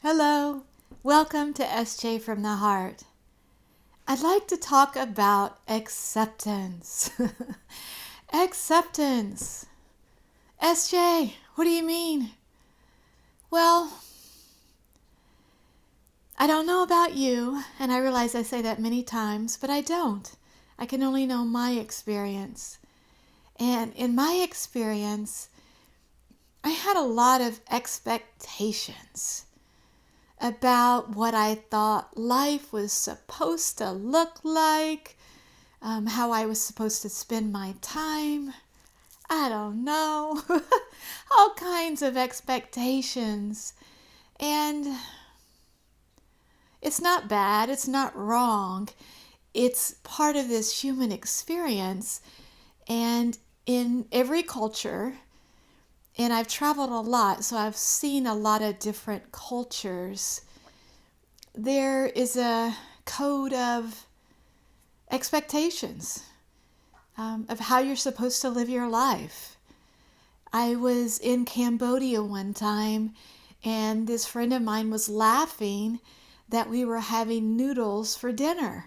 Hello, welcome to SJ from the Heart. I'd like to talk about acceptance. Acceptance. SJ, what do you mean? Well, I don't know about you, and I realize I say that many times, but I don't. I can only know my experience. And in my experience, I had a lot of expectations about what I thought life was supposed to look like, how I was supposed to spend my time. I don't know. All kinds of expectations. And it's not bad, it's not wrong. It's part of this human experience. And in every culture, and I've traveled a lot, so I've seen a lot of different cultures. There is a code of expectations of how you're supposed to live your life. I was in Cambodia one time, and this friend of mine was laughing that we were having noodles for dinner.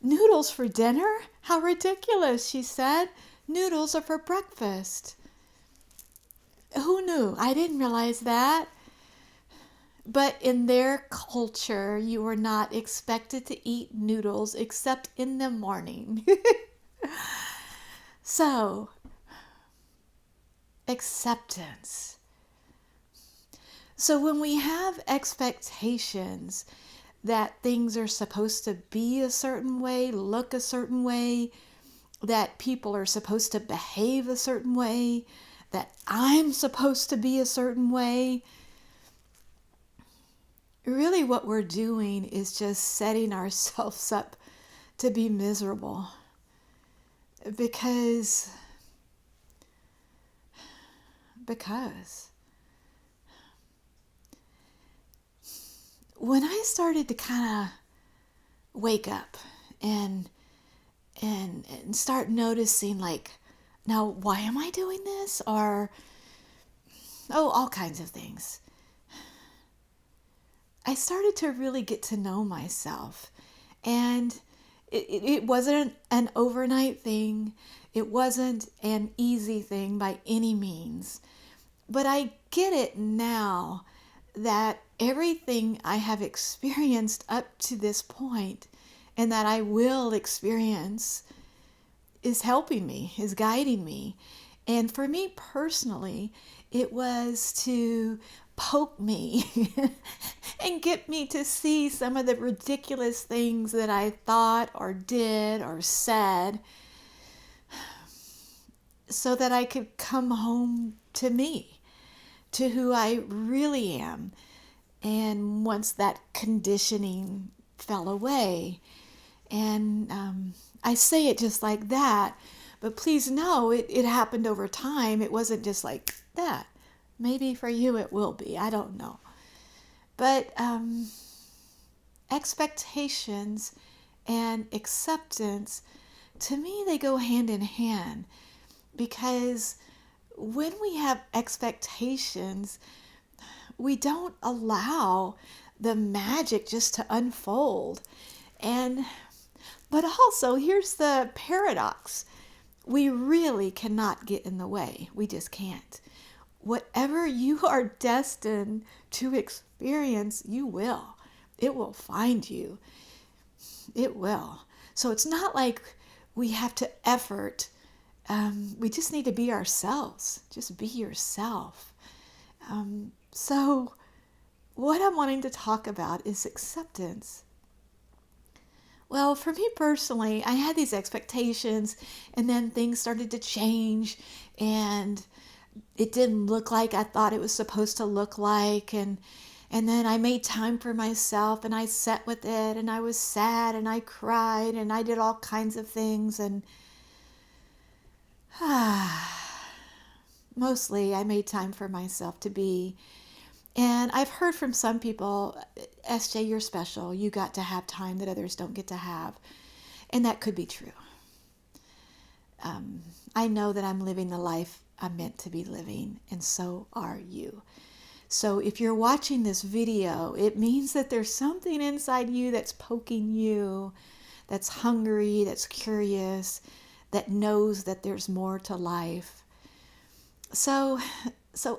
Noodles for dinner? How ridiculous, she said. Noodles are for breakfast. Who knew? I didn't realize that. But in their culture, you were not expected to eat noodles except in the morning. So, acceptance. So, when we have expectations that things are supposed to be a certain way, look a certain way, that people are supposed to behave a certain way, that I'm supposed to be a certain way, really what we're doing is just setting ourselves up to be miserable. Because when I started to kind of wake up and and start noticing, like, now why am I doing this? Or all kinds of things. I started to really get to know myself. And it wasn't an overnight thing. It wasn't an easy thing by any means. But I get it now that everything I have experienced up to this point and that I will experience is helping me, is guiding me. And for me personally, it was to poke me and get me to see some of the ridiculous things that I thought or did or said so that I could come home to me, to who I really am. And once that conditioning fell away, and I say it just like that, but please know it happened over time. It wasn't just like that. Maybe for you it will be. I don't know. But expectations and acceptance, to me, they go hand in hand. Because when we have expectations, we don't allow the magic just to unfold. But also, here's the paradox. We really cannot get in the way. We just can't. Whatever you are destined to experience, you will. It will find you. It will. So it's not like we have to effort. We just need to be ourselves. Just be yourself. So what I'm wanting to talk about is acceptance. Well, for me personally, I had these expectations, and then things started to change, and it didn't look like I thought it was supposed to look like. And then I made time for myself, and I sat with it, and I was sad, and I cried, and I did all kinds of things. And mostly I made time for myself to be. And I've heard from some people, SJ, you're special. You got to have time that others don't get to have. And that could be true. I know that I'm living the life I'm meant to be living, and so are you. So if you're watching this video, it means that there's something inside you that's poking you, that's hungry, that's curious, that knows that there's more to life. So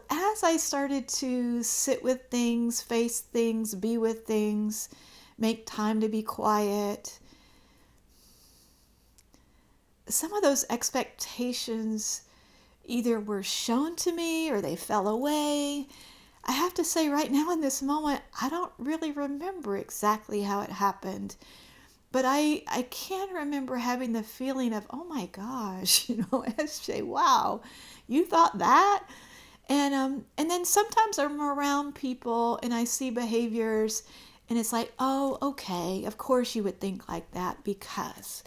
as I started to sit with things, face things, be with things, make time to be quiet, some of those expectations either were shown to me or they fell away. I have to say right now in this moment, I don't really remember exactly how it happened. But I can remember having the feeling of, oh my gosh, SJ, wow, you thought that? And then sometimes I'm around people and I see behaviors and it's like, oh, okay, of course you would think like that because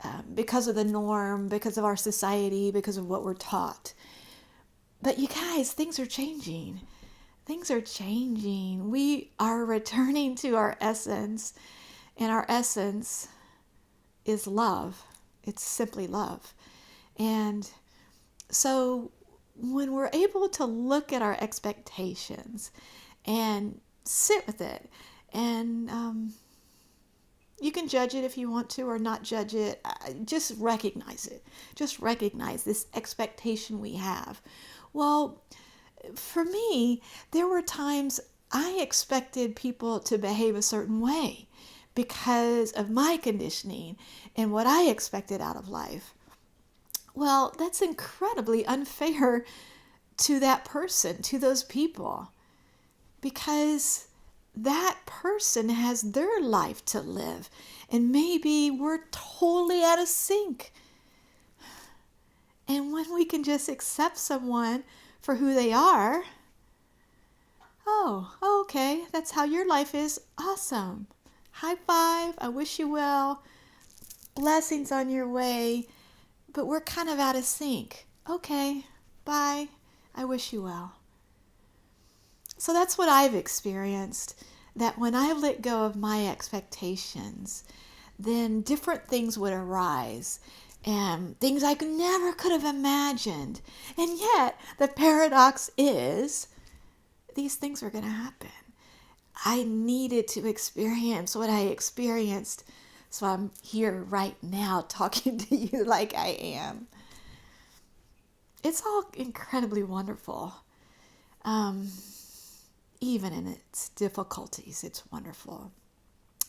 of the norm, because of our society, because of what we're taught. But you guys, things are changing. Things are changing. We are returning to our essence, and our essence is love. It's simply love. And so when we're able to look at our expectations and sit with it, and you can judge it if you want to or not judge it. Just recognize it. Just recognize this expectation we have. Well, for me, there were times I expected people to behave a certain way because of my conditioning and what I expected out of life. Well, that's incredibly unfair to that person, to those people, because that person has their life to live, and maybe we're totally out of sync. And when we can just accept someone for who they are, oh, okay, that's how your life is. Awesome. High five. I wish you well. Blessings on your way. But we're kind of out of sync. Okay, bye. I wish you well. So that's what I've experienced, that when I let go of my expectations, then different things would arise, and things I never could have imagined. And yet, the paradox is, these things were going to happen. I needed to experience what I experienced, so I'm here right now talking to you like I am. It's all incredibly wonderful. Even in its difficulties, it's wonderful.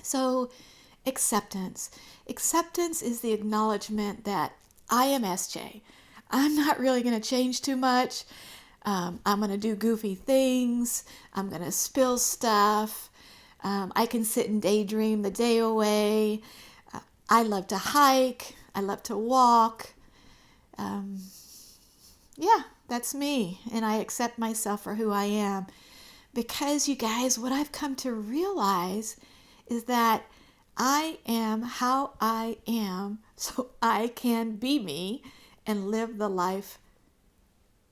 So, acceptance. Acceptance is the acknowledgement that I am SJ. I'm not really going to change too much. I'm going to do goofy things. I'm going to spill stuff. I can sit and daydream the day away. I love to hike. I love to walk. Yeah, that's me. And I accept myself for who I am. Because, you guys, what I've come to realize is that I am how I am, so I can be me and live the life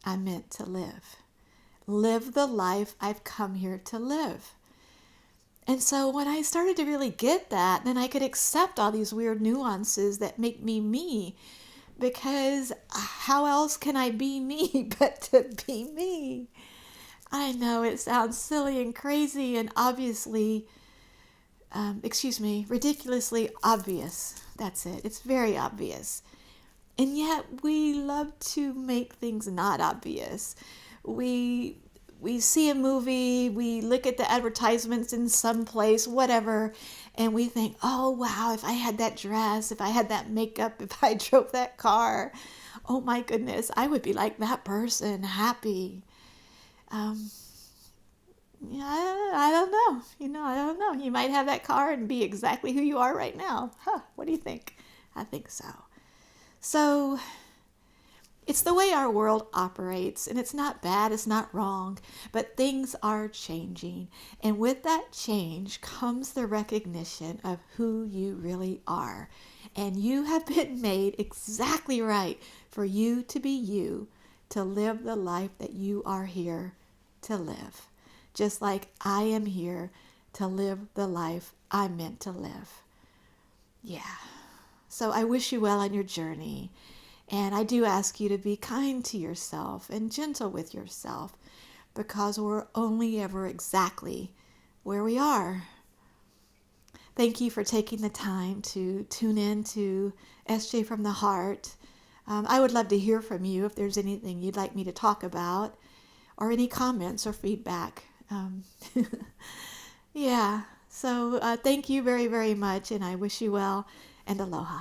I'm meant to live. Live the life I've come here to live. And so when I started to really get that, then I could accept all these weird nuances that make me me. Because how else can I be me but to be me? I know it sounds silly and crazy and ridiculously obvious. That's it. It's very obvious. And yet we love to make things not obvious. We see a movie, we look at the advertisements in some place, whatever, and we think, oh wow, if I had that dress, if I had that makeup, if I drove that car, oh my goodness, I would be like that person, happy. Yeah, I don't know. I don't know. You might have that car and be exactly who you are right now. What do you think? I think so. So, it's the way our world operates, and it's not bad, it's not wrong, but things are changing. And with that change comes the recognition of who you really are. And you have been made exactly right for you to be you, to live the life that you are here to live. Just like I am here to live the life I'm meant to live. Yeah. So I wish you well on your journey. And I do ask you to be kind to yourself and gentle with yourself, because we're only ever exactly where we are. Thank you for taking the time to tune in to SJ from the Heart. I would love to hear from you if there's anything you'd like me to talk about or any comments or feedback. Yeah, so thank you very, very much, and I wish you well and aloha.